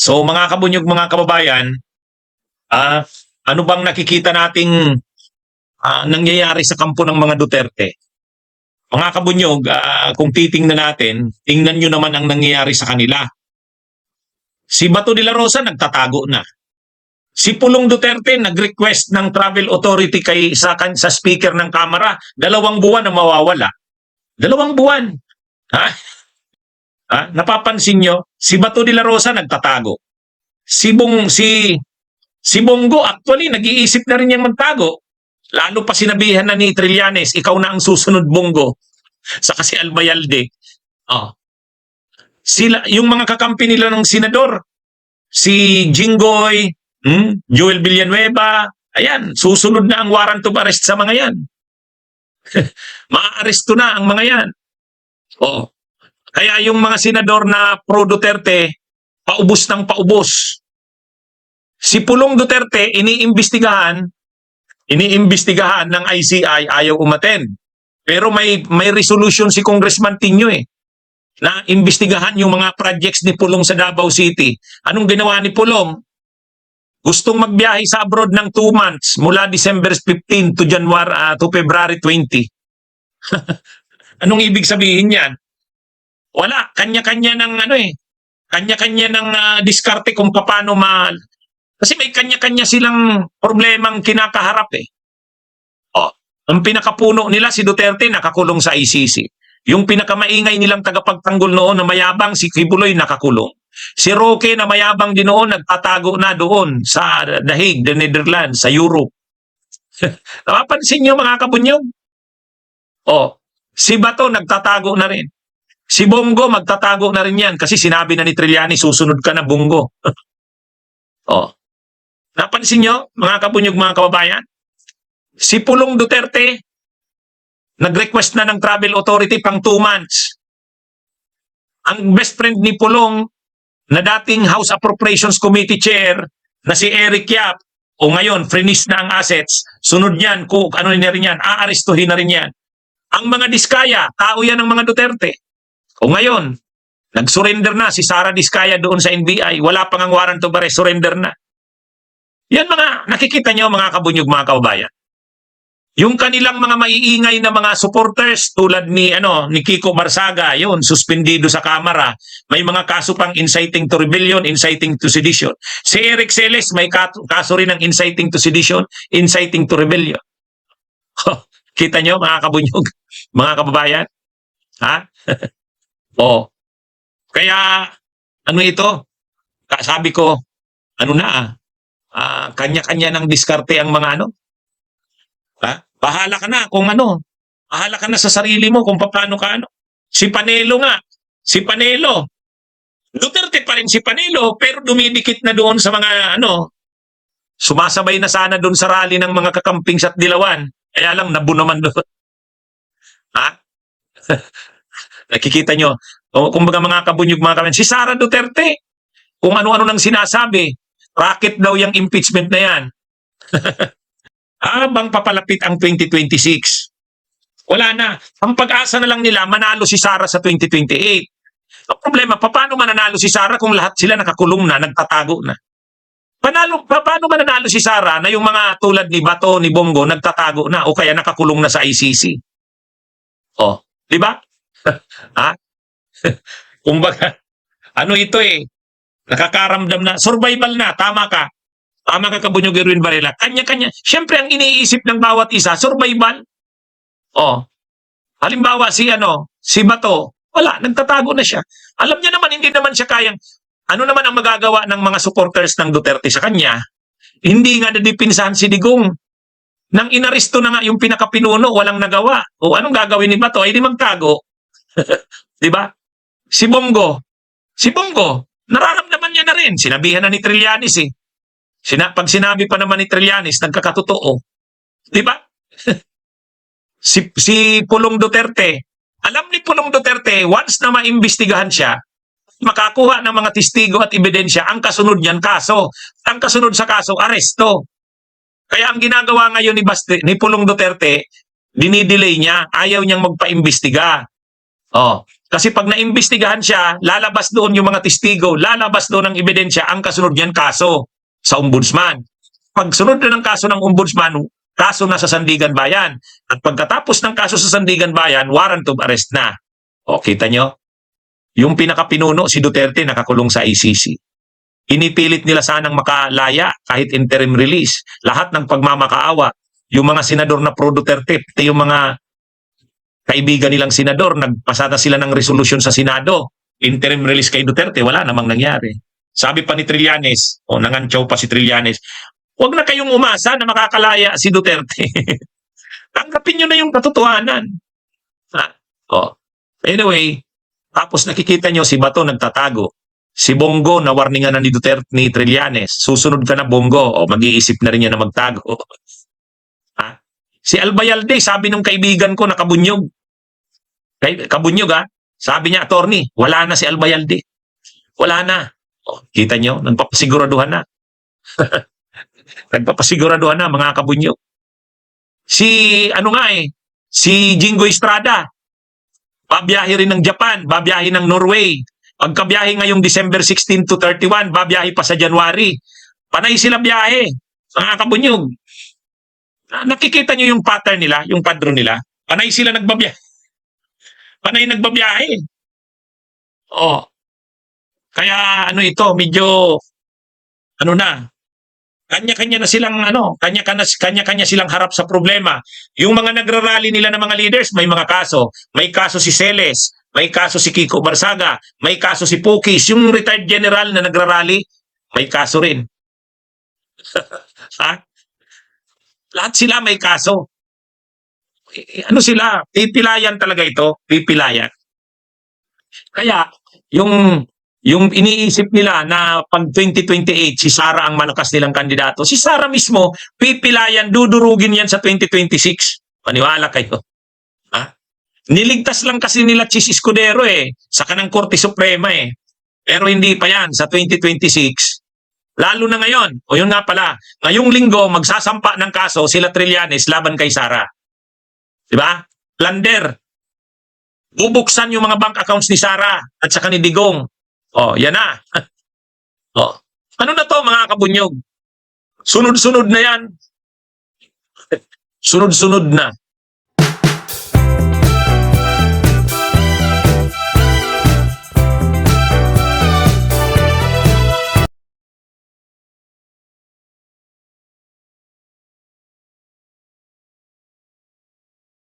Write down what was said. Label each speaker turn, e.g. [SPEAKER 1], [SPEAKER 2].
[SPEAKER 1] So mga kabunyog, mga kababayan, ah, ano bang nakikita nating nangyayari sa kampo ng mga Duterte? Mga kabunyog, kung titingnan natin, tingnan nyo naman ang nangyayari sa kanila. Si Bato de la Rosa nagtatago na. Si Pulong Duterte nag-request ng travel authority sa speaker ng Kamara, 2 buwan na mawawala. 2 buwan. Ha? Napapansin nyo? Si Bato de la Rosa nagtatago. Si Bongo actually nag-iisip na rin niyang magtago. Lalo pa sinabihan na ni Trillanes, ikaw na ang susunod, Bongo. Saka si Albayalde. Yung mga kakampi nila ng senador, si Jinggoy, Joel Villanueva, ayan, susunod na ang warrant of arrest sa mga yan. Maa-aresto na ang mga yan. Kaya yung mga senador na pro-Duterte, paubos ng paubos. Si Pulong Duterte, iniimbestigahan ng ICI, ayaw umattend. Pero may resolution si Congressman Tinio na imbestigahan yung mga projects ni Pulong sa Davao City. Anong ginawa ni Pulong? Gustong magbiyahe sa abroad ng 2 months mula December 15 to February 20. Anong ibig sabihin yan? Wala, kanya-kanya ng kanya-kanya ng diskarte kung paano kasi may kanya-kanya silang problemang kinakaharap ang pinakapuno nila si Duterte nakakulong sa ICC. Yung pinakamaingay nilang tagapagtanggol noon na mayabang si Kibuloy nakakulong. Si Roque na mayabang din noon nagtatago na doon sa The Hague, the Netherlands, sa Europe. Napapansin niyo mga kabunyog? Si Bato nagtatago na rin. Si Bongo magtatago na rin yan kasi sinabi na ni Trillanes, susunod ka na, Bongo. Napansin nyo, mga kabunyog, mga kababayan? Si Pulong Duterte, nag-request na ng travel authority pang 2 months. Ang best friend ni Pulong, na dating House Appropriations Committee Chair, na si Eric Yap, o ngayon, freeze na ang assets, sunod yan, ano na rin yan, aarestuhin na rin yan. Ang mga Diskaya, tao yan ng mga Duterte. O ngayon, nag-surrender na si Sara Diskaya doon sa NBI, wala pang ang warrant of arrest, surrender na. Yan mga, nakikita nyo mga kabunyog, mga kababayan. Yung kanilang mga maiingay na mga supporters tulad ni Kiko Marsaga, yun, suspendido sa Kamara. May mga kaso pang inciting to rebellion, inciting to sedition. Si Eric Celes may kaso rin ng inciting to sedition, inciting to rebellion. Kita nyo mga kabunyog, mga kababayan? Kaya ito? Sabi ko, kanya-kanya ng diskarte ang mga bahala ka na kung bahala ka na sa sarili mo kung paano ka Si Panelo nga, si Panelo, Duterte pa rin si Panelo, pero dumidikit na doon sa mga sumasabay na sana doon sa rally ng mga kakamping sa Dilawan, kaya lang nabu naman doon. Nakikita nyo, kumbaga mga kabunyog, mga kababayan, si Sara Duterte, kung ano-ano nang sinasabi, racket daw yung impeachment na yan. Habang papalapit ang 2026, wala na. Ang pag-asa na lang nila, manalo si Sara sa 2028. Ang problema, paano mananalo si Sara kung lahat sila nakakulong na, nagtatago na? Paano mananalo si Sara na yung mga tulad ni Bato, ni Bongo, nagtatago na o kaya nakakulong na sa ICC? Di ba? Kumbaga, ito nakakaramdam na, survival na, tama ka. Tama ka, Kabunyog Erwin Varela. Kanya-kanya. Siyempre, ang iniisip ng bawat isa, survival. Halimbawa, si Bato, wala, nagtatago na siya. Alam niya naman, hindi naman siya kayang, ano naman ang magagawa ng mga supporters ng Duterte sa kanya? Hindi nga nadipinsahan si Digong. Nang inaresto na nga yung pinakapinuno, walang nagawa. O anong gagawin ni Bato? Ay di magtago. Di ba? Si Bongo, nararamdaman niya na rin. Sinabihan na ni Trillanes pag sinabi pa naman ni Trillanes, nagkakatotoo. Di ba? si Pulong Duterte, alam ni Pulong Duterte, once na maimbestigahan siya, makakuha ng mga testigo at ebidensya, ang kasunod niyan, kaso. Ang kasunod sa kaso, aresto. Kaya ang ginagawa ngayon ni Pulong Duterte, dinidelay niya, ayaw niyang magpaimbestiga. Kasi pag naimbestigahan siya, lalabas doon yung mga testigo, lalabas doon ang ebidensya, ang kasunod niyan kaso sa ombudsman. Pag sunod na ng kaso ng ombudsman, kaso na sa Sandigan Bayan. At pagkatapos ng kaso sa Sandigan Bayan, warrant of arrest na. O, kita nyo? Yung pinakapinuno, si Duterte, nakakulong sa ICC. Inipilit nila sanang makalaya kahit interim release. Lahat ng pagmamakaawa. Yung mga senador na pro Duterte, yung mga kaibigan nilang senador, nagpasada sila ng resolusyon sa Senado. Interim release kay Duterte, wala namang nangyari. Sabi pa ni Trillanes, o nangantsaw pa si Trillanes, huwag na kayong umasa na makakalaya si Duterte. Tanggapin nyo na yung katotohanan. Oh. Anyway, tapos nakikita nyo si Bato nagtatago. Si Bongo na warningan na ni Duterte, ni Trillanes. Susunod ka na, Bongo. O mag-iisip na rin yan na magtago. Si Albayalde, sabi nung kaibigan ko na kabunyog. Kabunyog sabi niya, attorney, wala na si Albayalde. Wala na. O, kita nyo, nagpapasiguraduhan na. Nagpapasiguraduhan na, mga kabunyog. Si Jingo Estrada, babiyahe rin ng Japan, babiyahe ng Norway. Pagkabiyahe ngayong December 16 to 31, babiyahe pa sa January. Panay sila biyahe, mga kabunyog. Nakikita nyo yung pattern nila, yung padron nila. Panay sila nagbabiyahe. Panay nagbabiyahe. Oh. Kaya ito, medyo kanya-kanya na silang kanya-kanya silang harap sa problema. Yung mga nagrarally nila ng mga leaders, may mga kaso. May kaso si Celes, may kaso si Kiko Barsaga, may kaso si Pukis, yung retired general na nagrarally, may kaso rin. Lahat sila may kaso. Sila? Pipilayan talaga ito. Pipilayan. Kaya, yung iniisip nila na pag 2028, si Sara ang malakas nilang kandidato. Si Sara mismo, pipilayan, dudurugin yan sa 2026. Paniwala kayo. Niligtas lang kasi nila Chis Escudero sa kanang Korte Suprema Pero hindi pa yan sa 2026. Lalo na ngayon, o yun nga pala, ngayong linggo, magsasampa ng kaso sila Trillanes laban kay Sara. Diba? Plunder. Bubuksan yung mga bank accounts ni Sara at saka ni Digong. O, yan na. O, ano na to mga kabunyog? Sunod-sunod na yan. Sunod-sunod na.